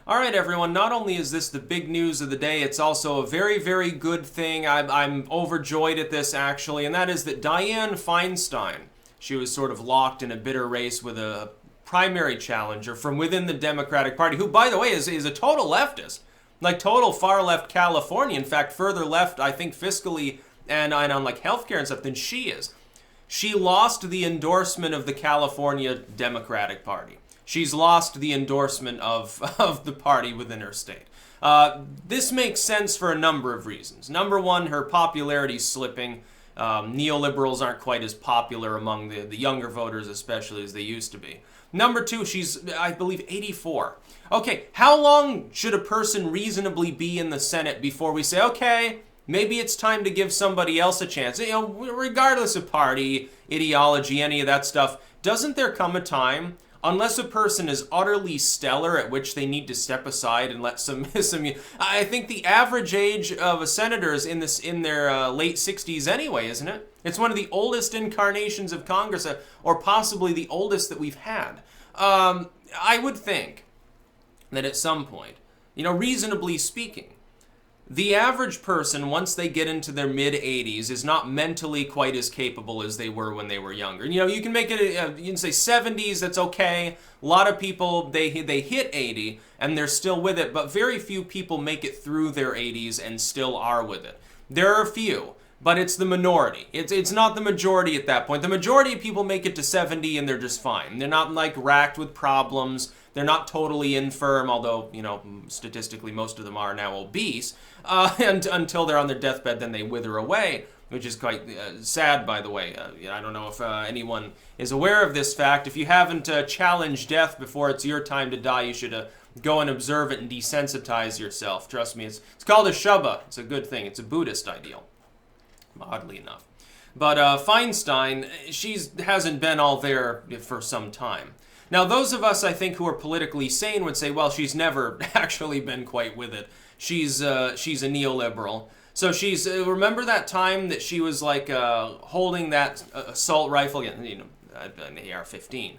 All right, everyone, not only is this the big news of the day, it's also a very, very good thing. I'm overjoyed at this, actually, and that is that Dianne Feinstein, she was sort of locked in a bitter race with a primary challenger from within the Democratic Party, who, by the way, is a total leftist, like total far left California. In fact, further left, I think, fiscally and on like healthcare and stuff than she is. She lost the endorsement of the California Democratic Party. She's lost the endorsement of the party within her state. This makes sense for a number of reasons. Number one, her popularity's slipping. Neoliberals aren't quite as popular among the younger voters, especially, as they used to be. Number two, she's, I believe, 84. Okay, how long should a person reasonably be in the Senate before we say, okay, maybe it's time to give somebody else a chance? You know, regardless of party, ideology, any of that stuff, doesn't there come a time, unless a person is utterly stellar, at which they need to step aside and let some I think the average age of a senator is in their late 60s anyway, isn't it? It's one of the oldest incarnations of Congress, or possibly the oldest that we've had. I would think that at some point, reasonably speaking, the average person, once they get into their mid-80s, is not mentally quite as capable as they were when they were younger. You can make it, you can say 70s, that's okay. A lot of people, they hit 80 and they're still with it, but very few people make it through their 80s and still are with it. There are a few, but it's the minority. It's not the majority at that point. The majority of people make it to 70 and they're just fine. They're not like racked with problems. They're not totally infirm, although, statistically most of them are now obese. And until they're on their deathbed, then they wither away, which is quite sad, by the way. I don't know if anyone is aware of this fact. If you haven't challenged death before it's your time to die, you should go and observe it and desensitize yourself. Trust me, it's called a Shabbat. It's a good thing. It's a Buddhist ideal, oddly enough. But Feinstein, she hasn't been all there for some time. Now, those of us, I think, who are politically sane would say, well, she's never actually been quite with it. She's a neoliberal. So she's, remember that time that she was like holding that assault rifle, an AR-15,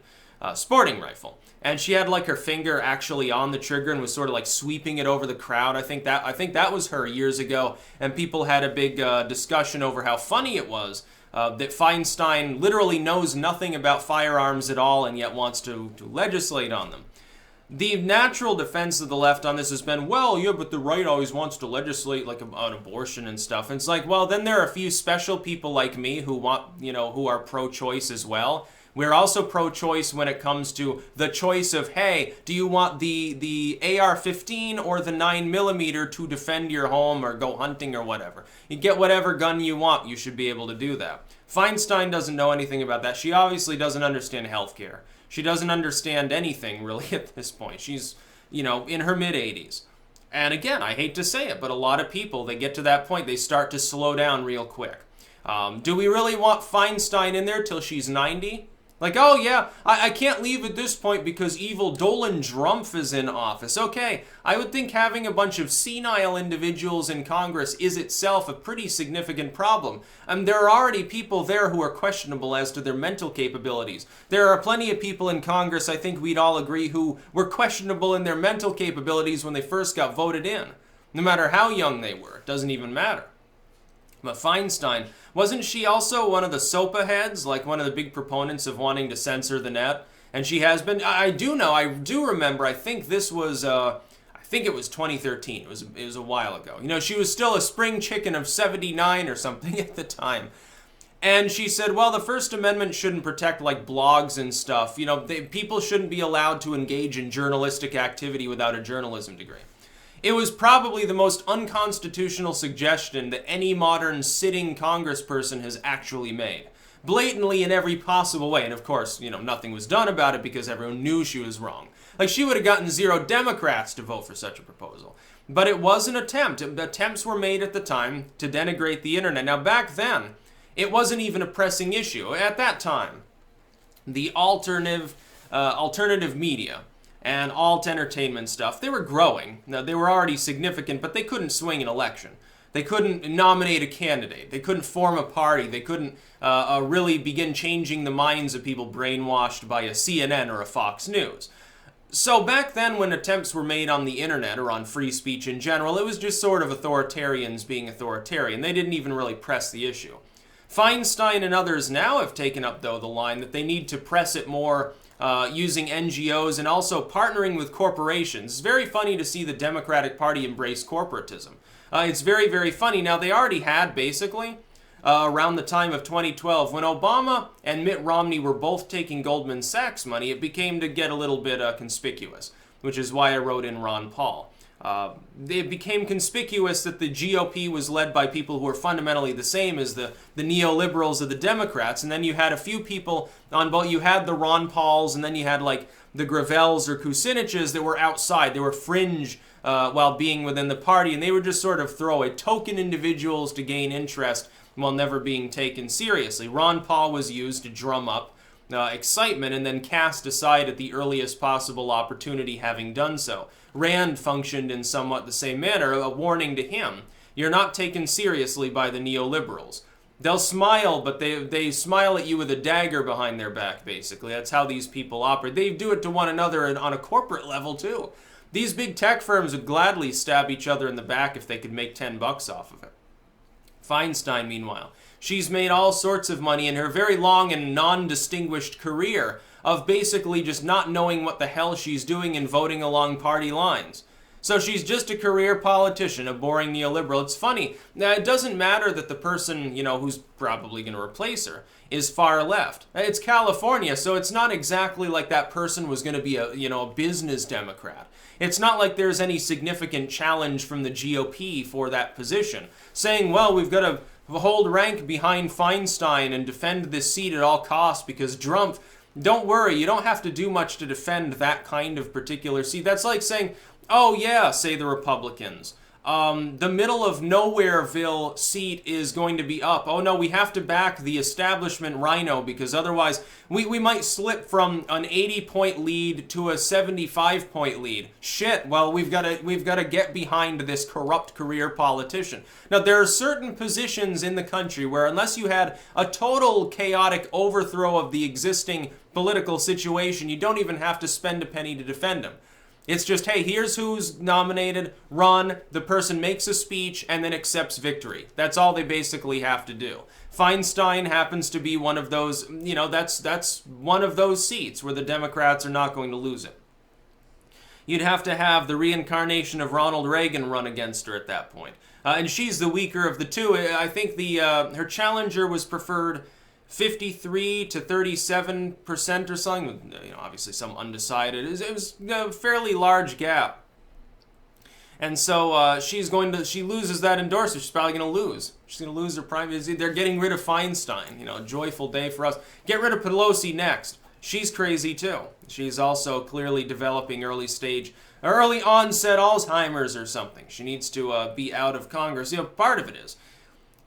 sporting rifle. And she had like her finger actually on the trigger and was sort of like sweeping it over the crowd. I think that was her years ago. And people had a big discussion over how funny it was. That Feinstein literally knows nothing about firearms at all and yet wants to legislate on them. The natural defense of the left on this has been, well, yeah, but the right always wants to legislate like on abortion and stuff. And it's like, well, then there are a few special people like me who want, who are pro-choice as well. We're also pro-choice when it comes to the choice of, hey, do you want the AR-15 or the 9mm to defend your home or go hunting or whatever? You get whatever gun you want, you should be able to do that. Feinstein doesn't know anything about that. She obviously doesn't understand healthcare. She doesn't understand anything really at this point. She's, in her mid-80s. And again, I hate to say it, but a lot of people, they get to that point, they start to slow down real quick. Do we really want Feinstein in there till she's 90? Like, oh yeah, I can't leave at this point because evil Dolan Drumpf is in office. Okay, I would think having a bunch of senile individuals in Congress is itself a pretty significant problem. There are already people there who are questionable as to their mental capabilities. There are plenty of people in Congress, I think we'd all agree, who were questionable in their mental capabilities when they first got voted in. No matter how young they were, it doesn't even matter. But Feinstein, wasn't she also one of the SOPA heads, like one of the big proponents of wanting to censor the net? And she has been, I do remember, I think this was, I think it was 2013, it was a while ago. She was still a spring chicken of 79 or something at the time. And she said, well, the First Amendment shouldn't protect like blogs and stuff. People shouldn't be allowed to engage in journalistic activity without a journalism degree. It was probably the most unconstitutional suggestion that any modern sitting congressperson has actually made. Blatantly in every possible way. And of course, nothing was done about it because everyone knew she was wrong. Like, she would have gotten 0 Democrats to vote for such a proposal. But it was an attempt. Attempts were made at the time to denigrate the internet. Now, back then, it wasn't even a pressing issue. At that time, the alternative media and alt entertainment stuff, they were growing. Now, they were already significant, but they couldn't swing an election. They couldn't nominate a candidate. They couldn't form a party. They couldn't really begin changing the minds of people brainwashed by a CNN or a Fox News. So back then, when attempts were made on the internet or on free speech in general, it was just sort of authoritarians being authoritarian. They didn't even really press the issue. Feinstein and others now have taken up, though, the line that they need to press it more using NGOs and also partnering with corporations. It's very funny to see the Democratic Party embrace corporatism. It's very, very funny. Now, they already had, basically, around the time of 2012, when Obama and Mitt Romney were both taking Goldman Sachs money, it became to get a little bit conspicuous, which is why I wrote in Ron Paul. It became conspicuous that the GOP was led by people who were fundamentally the same as the neoliberals of the Democrats, and then you had a few people on both. You had the Ron Pauls, and then you had like the Gravels or Kuciniches that were outside. They were fringe while being within the party, and they would just sort of throw a token individuals to gain interest while never being taken seriously. Ron Paul was used to drum up excitement and then cast aside at the earliest possible opportunity, having done so. Rand functioned in somewhat the same manner, a warning to him. You're not taken seriously by the neoliberals. They'll smile, but they smile at you with a dagger behind their back, basically. That's how these people operate. They do it to one another and on a corporate level, too. These big tech firms would gladly stab each other in the back if they could make $10 off of it. Feinstein, meanwhile, she's made all sorts of money in her very long and non-distinguished career of basically just not knowing what the hell she's doing and voting along party lines. So she's just a career politician, a boring neoliberal. It's funny. Now, it doesn't matter that the person, who's probably going to replace her is far left. It's California, so it's not exactly like that person was going to be a business Democrat. It's not like there's any significant challenge from the GOP for that position. Saying, well, we've got to hold rank behind Feinstein and defend this seat at all costs because Trump. Don't worry, you don't have to do much to defend that kind of particular seat. That's like saying, oh yeah, say the Republicans, the middle of nowhereville seat is going to be up. Oh no, we have to back the establishment rhino because otherwise we might slip from an 80-point lead to a 75-point lead. Shit, well, we've got to get behind this corrupt career politician. Now, there are certain positions in the country where unless you had a total chaotic overthrow of the existing political situation, you don't even have to spend a penny to defend them. It's just, hey, here's who's nominated, run, the person makes a speech, and then accepts victory. That's all they basically have to do. Feinstein happens to be one of those, that's one of those seats where the Democrats are not going to lose it. You'd have to have the reincarnation of Ronald Reagan run against her at that point. And she's the weaker of the two. I think her challenger was preferred 53 to 37% or something, obviously some undecided. It was a fairly large gap. And so she loses that endorsement. She's probably going to lose. She's going to lose her primary. They're getting rid of Feinstein, joyful day for us. Get rid of Pelosi next. She's crazy too. She's also clearly developing early onset Alzheimer's or something. She needs to be out of Congress. Part of it is.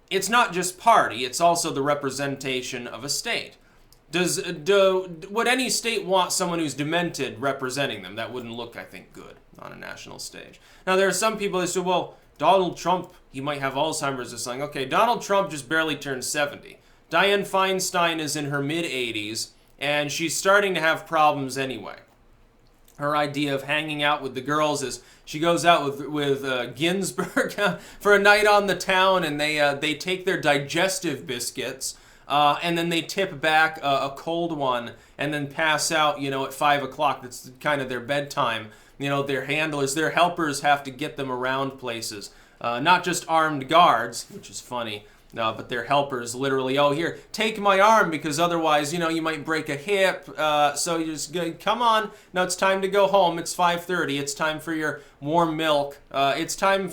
It's not just party, it's also the representation of a state. Would any state want someone who's demented representing them? That wouldn't look, I think, good on a national stage. Now, there are some people that say, well, Donald Trump, he might have Alzheimer's or something. Okay, Donald Trump just barely turned 70. Dianne Feinstein is in her mid-80s, and she's starting to have problems anyway. Her idea of hanging out with the girls is she goes out with Ginsburg for a night on the town, and they take their digestive biscuits, and then they tip back a cold one, and then pass out, at 5 o'clock. That's kind of their bedtime. Their handlers, their helpers have to get them around places. Not just armed guards, which is funny, but their helpers literally, oh, here, take my arm because otherwise, you might break a hip. So you just go, come on. Now it's time to go home. It's 5:30. It's time for your warm milk. It's time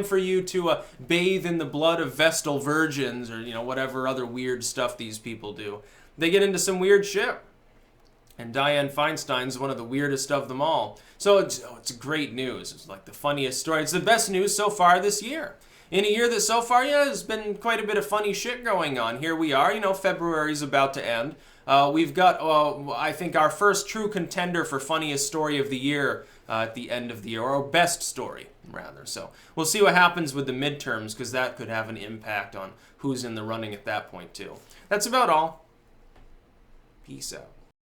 for you to bathe in the blood of Vestal virgins or, whatever other weird stuff these people do. They get into some weird shit. And Dianne Feinstein's one of the weirdest of them all. So it's great news. It's like the funniest story. It's the best news so far this year. In a year that so far, there's been quite a bit of funny shit going on. Here we are, February's about to end. We've got, I think, our first true contender for funniest story of the year at the end of the year, or best story, rather. So we'll see what happens with the midterms, because that could have an impact on who's in the running at that point, too. That's about all. Peace out.